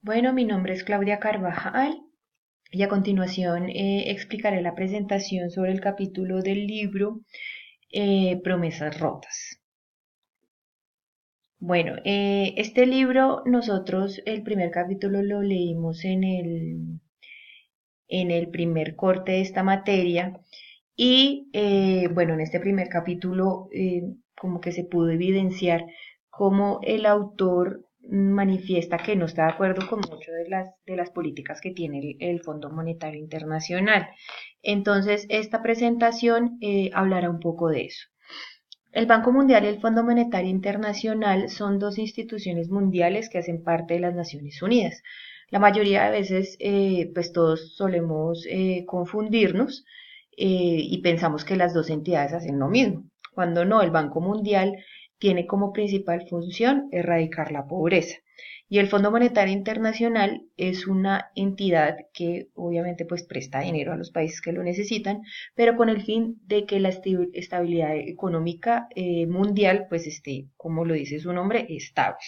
Bueno, mi nombre es Claudia Carvajal y a continuación explicaré la presentación sobre el capítulo del libro Promesas Rotas. Bueno, este libro nosotros el primer capítulo lo leímos en el primer corte de esta materia y bueno, en este primer capítulo como que se pudo evidenciar cómo el autor manifiesta que no está de acuerdo con muchas de las políticas que tiene el Fondo Monetario Internacional. Entonces, esta presentación hablará un poco de eso. El Banco Mundial y el Fondo Monetario Internacional son dos instituciones mundiales que hacen parte de las Naciones Unidas. La mayoría de veces, pues todos solemos confundirnos y pensamos que las dos entidades hacen lo mismo, cuando no, el Banco Mundial tiene como principal función erradicar la pobreza. Y el Fondo Monetario Internacional es una entidad que obviamente pues presta dinero a los países que lo necesitan, pero con el fin de que la estabilidad económica mundial pues esté, como lo dice su nombre, estable.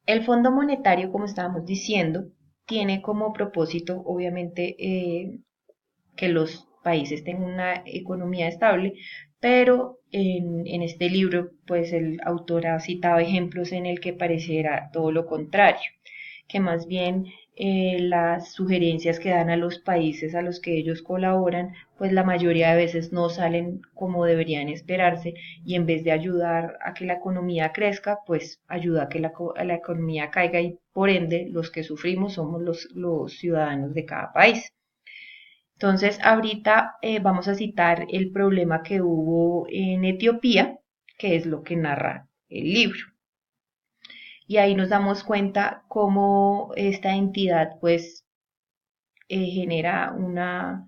El Fondo Monetario, como estábamos diciendo, tiene como propósito, obviamente, que los países tengan una economía estable, pero en este libro, pues el autor ha citado ejemplos en el que pareciera todo lo contrario, que más bien las sugerencias que dan a los países a los que ellos colaboran, pues la mayoría de veces no salen como deberían esperarse y en vez de ayudar a que la economía crezca, pues ayuda a que la economía caiga y por ende los que sufrimos somos los ciudadanos de cada país. Entonces, ahorita vamos a citar el problema que hubo en Etiopía, que es lo que narra el libro. Y ahí nos damos cuenta cómo esta entidad pues genera una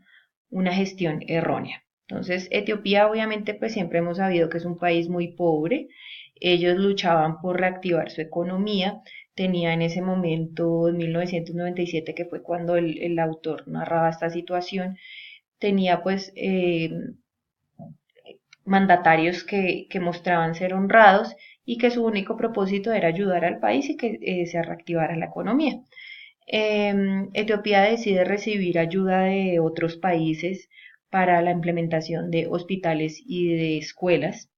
gestión errónea. Entonces, Etiopía obviamente pues siempre hemos sabido que es un país muy pobre. Ellos luchaban por reactivar su economía. Tenía en ese momento, en 1997, que fue cuando el autor narraba esta situación, tenía pues mandatarios que mostraban ser honrados y que su único propósito era ayudar al país y que se reactivara la economía. Etiopía decide recibir ayuda de otros países para la implementación de hospitales y de escuelas,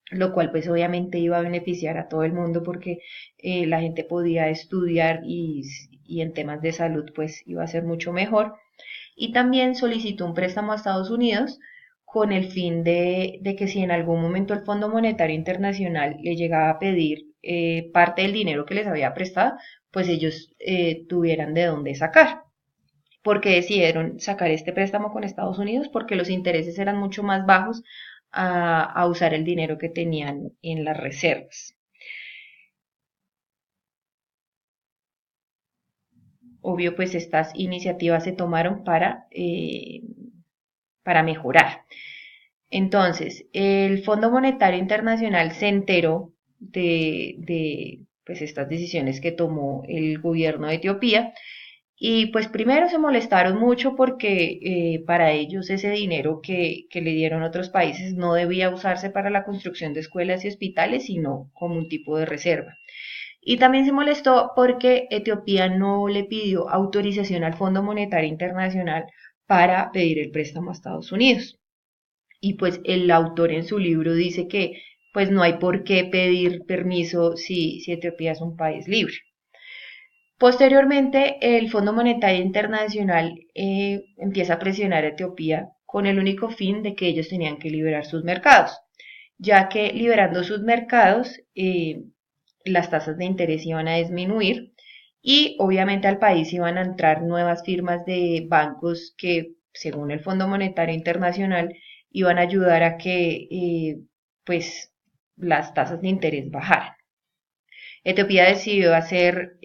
lo cual pues obviamente iba a beneficiar a todo el mundo porque la gente podía estudiar y en temas de salud pues iba a ser mucho mejor. Y también solicitó un préstamo a Estados Unidos con el fin de que si en algún momento el Fondo Monetario Internacional le llegaba a pedir parte del dinero que les había prestado, pues ellos tuvieran de dónde sacar. Porque decidieron sacar este préstamo con Estados Unidos porque los intereses eran mucho más bajos a usar el dinero que tenían en las reservas. Obvio, pues estas iniciativas se tomaron para mejorar. Entonces, el Fondo Monetario Internacional se enteró de pues, estas decisiones que tomó el gobierno de Etiopía y pues primero se molestaron mucho porque para ellos ese dinero que le dieron otros países no debía usarse para la construcción de escuelas y hospitales, sino como un tipo de reserva. Y también se molestó porque Etiopía no le pidió autorización al Fondo Monetario Internacional para pedir el préstamo a Estados Unidos. Y pues el autor en su libro dice que pues no hay por qué pedir permiso si Etiopía es un país libre. Posteriormente, el Fondo Monetario Internacional empieza a presionar a Etiopía con el único fin de que ellos tenían que liberar sus mercados, ya que liberando sus mercados, las tasas de interés iban a disminuir y obviamente al país iban a entrar nuevas firmas de bancos que, según el Fondo Monetario Internacional, iban a ayudar a que pues las tasas de interés bajaran. Etiopía decidió hacer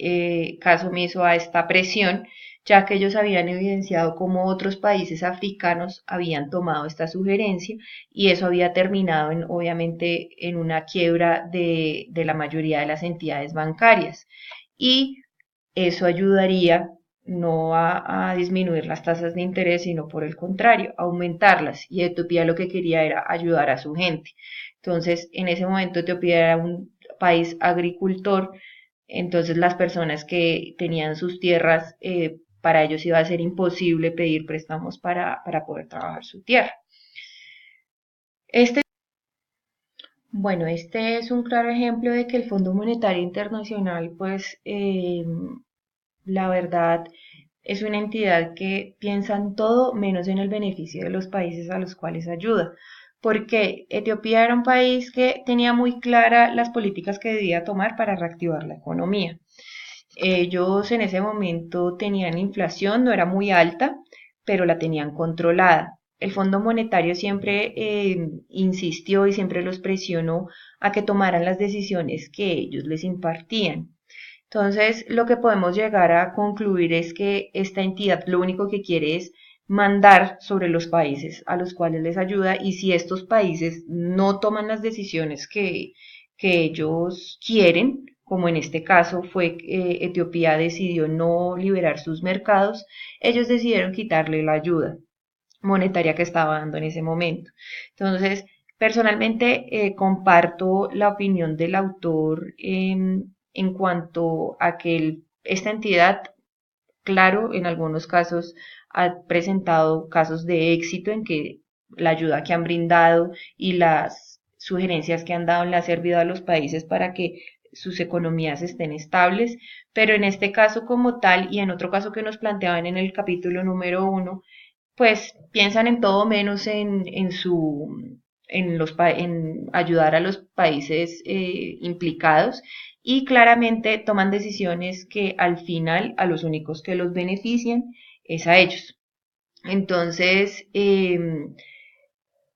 caso omiso a esta presión ya que ellos habían evidenciado cómo otros países africanos habían tomado esta sugerencia y eso había terminado obviamente en una quiebra de la mayoría de las entidades bancarias. Y eso ayudaría no a disminuir las tasas de interés, sino por el contrario, aumentarlas. Y Etiopía lo que quería era ayudar a su gente. Entonces, en ese momento Etiopía era un país agricultor, entonces las personas que tenían sus tierras, para ellos iba a ser imposible pedir préstamos para poder trabajar su tierra. Este, bueno, este es un claro ejemplo de que el Fondo Monetario Internacional, pues, la verdad, es una entidad que piensa en todo menos en el beneficio de los países a los cuales ayuda. Porque Etiopía era un país que tenía muy claras las políticas que debía tomar para reactivar la economía. Ellos en ese momento tenían inflación, no era muy alta, pero la tenían controlada. El Fondo Monetario siempre insistió y siempre los presionó a que tomaran las decisiones que ellos les impartían. Entonces, lo que podemos llegar a concluir es que esta entidad lo único que quiere es mandar sobre los países a los cuales les ayuda y si estos países no toman las decisiones que ellos quieren, como en este caso fue que Etiopía decidió no liberar sus mercados, ellos decidieron quitarle la ayuda monetaria que estaba dando en ese momento. Entonces, personalmente comparto la opinión del autor en cuanto a que esta entidad, claro, en algunos casos ha presentado casos de éxito en que la ayuda que han brindado y las sugerencias que han dado le ha servido a los países para que sus economías estén estables, pero en este caso como tal y en otro caso que nos planteaban en el capítulo número 1, pues piensan en todo menos en ayudar a los países implicados y claramente toman decisiones que al final a los únicos que los benefician es a ellos. Entonces,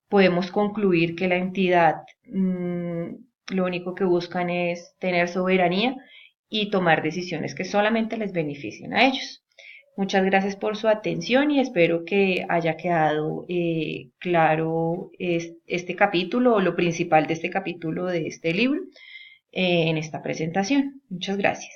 podemos concluir que la entidad lo único que buscan es tener soberanía y tomar decisiones que solamente les beneficien a ellos. Muchas gracias por su atención y espero que haya quedado claro este capítulo o lo principal de este capítulo de este libro en esta presentación. Muchas gracias.